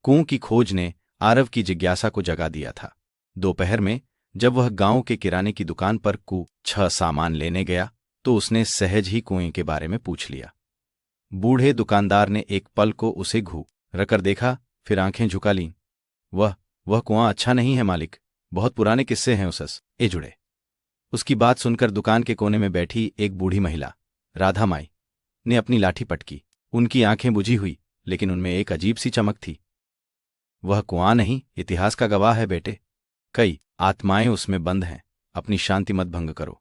कुओं की खोज ने आरव की जिज्ञासा को जगा दिया था। दोपहर में जब वह गांव के किराने की दुकान पर कुछ सामान लेने गया तो उसने सहज ही कुएं के बारे में पूछ लिया। बूढ़े दुकानदार ने एक पल को उसे घूर कर देखा, फिर आंखें झुका लीं। वह कुआं अच्छा नहीं है मालिक, बहुत पुराने किस्से हैं उससे जुड़े। उसकी बात सुनकर दुकान के कोने में बैठी एक बूढ़ी महिला राधा माई ने अपनी लाठी पटकी। उनकी आंखें बुझी हुई, लेकिन उनमें एक अजीब सी चमक थी। वह कुआं नहीं, इतिहास का गवाह है बेटे। कई आत्माएं उसमें बंद हैं, अपनी शांति मत भंग करो।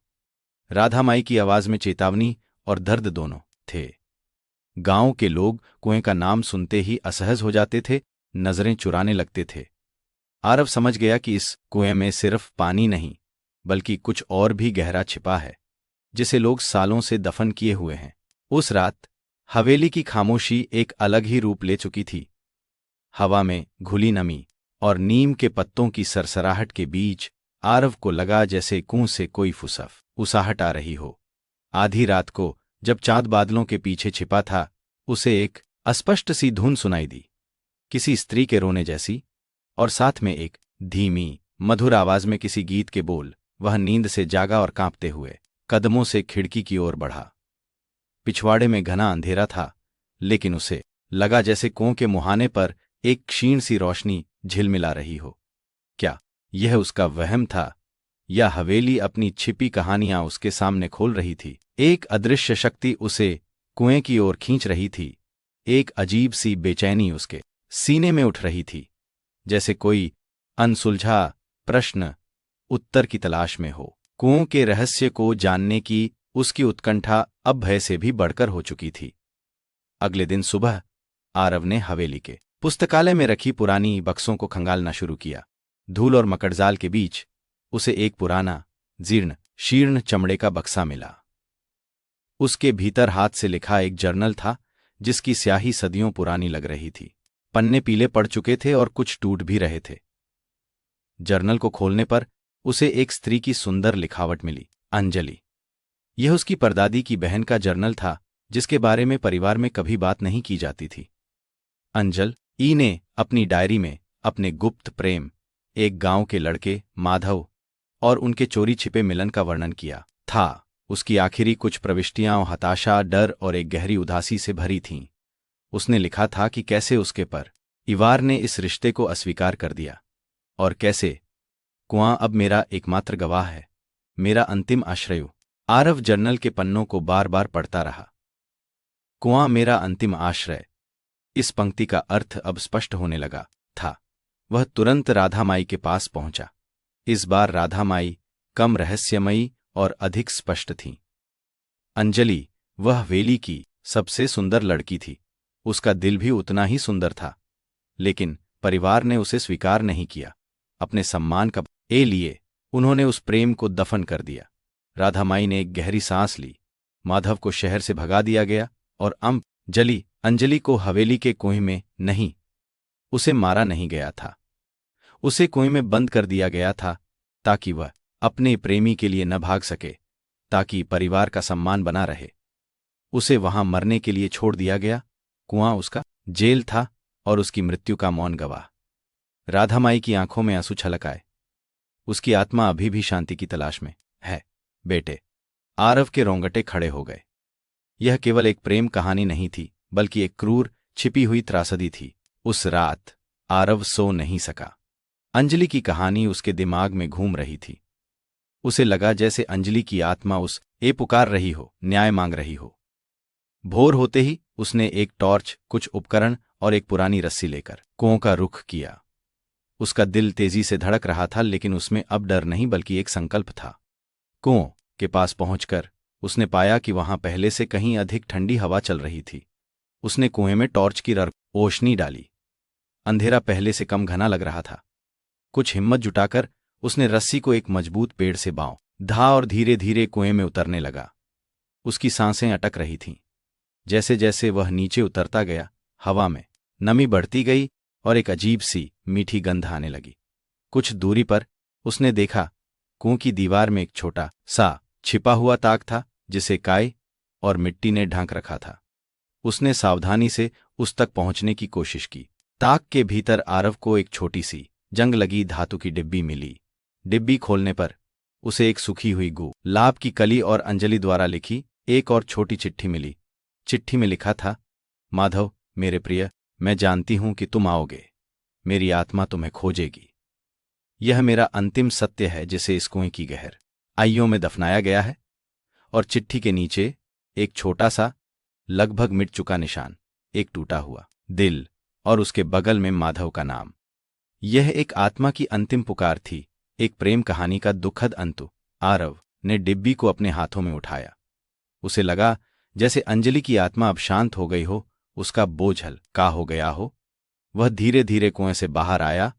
राधा माई की आवाज में चेतावनी और दर्द दोनों थे। गांव के लोग कुएं का नाम सुनते ही असहज हो जाते थे, नजरें चुराने लगते थे। आरव समझ गया कि इस कुएं में सिर्फ पानी नहीं, बल्कि कुछ और भी गहरा छिपा है, जिसे लोग सालों से दफन किए हुए हैं। उस रात हवेली की खामोशी एक अलग ही रूप ले चुकी थी। हवा में घुली नमी और नीम के पत्तों की सरसराहट के बीच आरव को लगा जैसे कुएं से कोई उसाहट आ रही हो। आधी रात को जब चांद बादलों के पीछे छिपा था, उसे एक अस्पष्ट सी धुन सुनाई दी, किसी स्त्री के रोने जैसी, और साथ में एक धीमी मधुर आवाज में किसी गीत के बोल। वह नींद से जागा और कांपते हुए कदमों से खिड़की की ओर बढ़ा। पिछवाड़े में घना अंधेरा था, लेकिन उसे लगा जैसे कुएं के मुहाने पर एक क्षीण सी रोशनी झिलमिला रही हो। क्या यह उसका वहम था, या हवेली अपनी छिपी कहानियां उसके सामने खोल रही थी? एक अदृश्य शक्ति उसे कुएं की ओर खींच रही थी। एक अजीब सी बेचैनी उसके सीने में उठ रही थी, जैसे कोई अनसुलझा प्रश्न उत्तर की तलाश में हो। कुओं के रहस्य को जानने की उसकी उत्कंठा अब भय से भी बढ़कर हो चुकी थी। अगले दिन सुबह आरव ने हवेली के पुस्तकालय में रखी पुरानी बक्सों को खंगालना शुरू किया। धूल और मकड़जाल के बीच उसे एक पुराना जीर्ण शीर्ण चमड़े का बक्सा मिला। उसके भीतर हाथ से लिखा एक जर्नल था, जिसकी स्याही सदियों पुरानी लग रही थी। पन्ने पीले पड़ चुके थे और कुछ टूट भी रहे थे। जर्नल को खोलने पर उसे एक स्त्री की सुंदर लिखावट मिली, अंजलि। यह उसकी परदादी की बहन का जर्नल था, जिसके बारे में परिवार में कभी बात नहीं की जाती थी। अंजलि ने अपनी डायरी में अपने गुप्त प्रेम, एक गांव के लड़के माधव और उनके चोरी छिपे मिलन का वर्णन किया था। उसकी आखिरी कुछ प्रविष्टियां हताशा, डर और एक गहरी उदासी से भरी थीं। उसने लिखा था कि कैसे उसके परिवार ने इस रिश्ते को अस्वीकार कर दिया, और कैसे कुआं अब मेरा एकमात्र गवाह है, मेरा अंतिम आश्रय। आरव जर्नल के पन्नों को बार बार पढ़ता रहा। कुआं मेरा अंतिम आश्रय, इस पंक्ति का अर्थ अब स्पष्ट होने लगा था। वह तुरंत राधा माई के पास पहुंचा। इस बार राधा माई कम रहस्यमयी और अधिक स्पष्ट थीं। अंजलि वह हवेली की सबसे सुंदर लड़की थी। उसका दिल भी उतना ही सुंदर था, लेकिन परिवार ने उसे स्वीकार नहीं किया। अपने सम्मान का लिए उन्होंने उस प्रेम को दफन कर दिया। राधा माई ने एक गहरी सांस ली। माधव को शहर से भगा दिया गया और अंजलि को हवेली के कुएं में नहीं, उसे मारा नहीं गया था, उसे कुएं में बंद कर दिया गया था, ताकि वह अपने प्रेमी के लिए न भाग सके, ताकि परिवार का सम्मान बना रहे। उसे वहां मरने के लिए छोड़ दिया गया। कुआं उसका जेल था और उसकी मृत्यु का मौन गवाह। राधा माई की आंखों में आंसू छलक आए। उसकी आत्मा अभी भी शांति की तलाश में है बेटे। आरव के रोंगटे खड़े हो गए। यह केवल एक प्रेम कहानी नहीं थी, बल्कि एक क्रूर छिपी हुई त्रासदी थी। उस रात आरव सो नहीं सका। अंजलि की कहानी उसके दिमाग में घूम रही थी। उसे लगा जैसे अंजलि की आत्मा उसे पुकार रही हो, न्याय मांग रही हो। भोर होते ही उसने एक टॉर्च, कुछ उपकरण और एक पुरानी रस्सी लेकर कुओं का रुख किया। उसका दिल तेजी से धड़क रहा था, लेकिन उसमें अब डर नहीं बल्कि एक संकल्प था। कुओं के पास पहुंचकर उसने पाया कि वहां पहले से कहीं अधिक ठंडी हवा चल रही थी। उसने कुएं में टॉर्च की रोशनी डाली। अंधेरा पहले से कम घना लग रहा था। कुछ हिम्मत जुटाकर उसने रस्सी को एक मजबूत पेड़ से बांधा और धीरे धीरे कुएं में उतरने लगा। उसकी सांसें अटक रही थीं। जैसे जैसे वह नीचे उतरता गया, हवा में नमी बढ़ती गई और एक अजीब सी मीठी गंध आने लगी। कुछ दूरी पर उसने देखा, कुएं की दीवार में एक छोटा सा छिपा हुआ ताक था, जिसे काई और मिट्टी ने ढांक रखा था। उसने सावधानी से उस तक पहुंचने की कोशिश की, ताक के भीतर आरव को एक छोटी सी जंग लगी धातु की डिब्बी मिली। डिब्बी खोलने पर उसे एक सूखी हुई गुलाब की कली और अंजलि द्वारा लिखी एक और छोटी चिट्ठी मिली। चिट्ठी में लिखा था, माधव मेरे प्रिय, मैं जानती हूं कि तुम आओगे। मेरी आत्मा तुम्हें खोजेगी। यह मेरा अंतिम सत्य है जिसे इस कुएं की गहराइयों में दफनाया गया है। और चिट्ठी के नीचे एक छोटा सा, लगभग मिट चुका निशान, एक टूटा हुआ दिल और उसके बगल में माधव का नाम। यह एक आत्मा की अंतिम पुकार थी, एक प्रेम कहानी का दुखद अंत। आरव ने डिब्बी को अपने हाथों में उठाया। उसे लगा जैसे अंजलि की आत्मा अब शांत हो गई हो, उसका बोझ हल्का हो गया हो। वह धीरे धीरे कुएं से बाहर आया।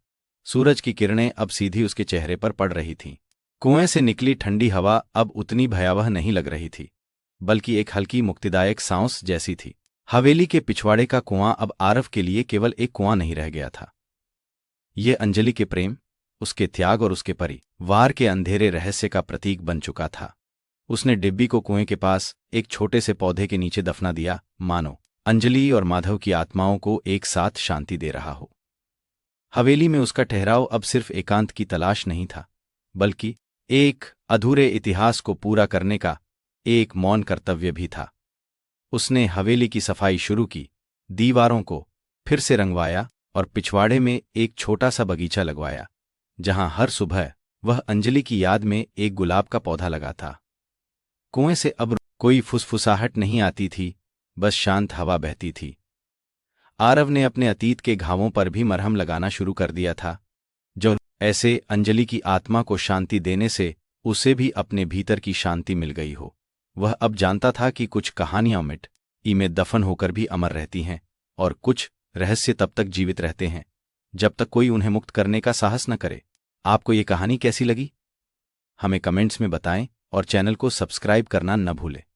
सूरज की किरणें अब सीधी उसके चेहरे पर पड़ रही थीं। कुएं से निकली ठंडी हवा अब उतनी भयावह नहीं लग रही थी, बल्कि एक हल्की मुक्तिदायक सांस जैसी थी। हवेली के पिछवाड़े का कुआं अब आरव के लिए केवल एक कुआं नहीं रह गया था। ये अंजलि के प्रेम, उसके त्याग और उसके परिवार के अंधेरे रहस्य का प्रतीक बन चुका था। उसने डिब्बी को कुएं के पास एक छोटे से पौधे के नीचे दफना दिया, मानो अंजलि और माधव की आत्माओं को एक साथ शांति दे रहा हो। हवेली में उसका ठहराव अब सिर्फ एकांत की तलाश नहीं था, बल्कि एक अधूरे इतिहास को पूरा करने का एक मौन कर्तव्य भी था। उसने हवेली की सफाई शुरू की, दीवारों को फिर से रंगवाया और पिछवाड़े में एक छोटा सा बगीचा लगवाया, जहां हर सुबह वह अंजलि की याद में एक गुलाब का पौधा लगा था। कुएं से अब कोई फुसफुसाहट नहीं आती थी, बस शांत हवा बहती थी। आरव ने अपने अतीत के घावों पर भी मरहम लगाना शुरू कर दिया था, जो ऐसे अंजलि की आत्मा को शांति देने से उसे भी अपने भीतर की शांति मिल गई हो। वह अब जानता था कि कुछ कहानियां मिट्टी में दफन होकर भी अमर रहती हैं, और कुछ रहस्य तब तक जीवित रहते हैं जब तक कोई उन्हें मुक्त करने का साहस न करे। आपको ये कहानी कैसी लगी? हमें कमेंट्स में बताएं और चैनल को सब्सक्राइब करना न भूलें।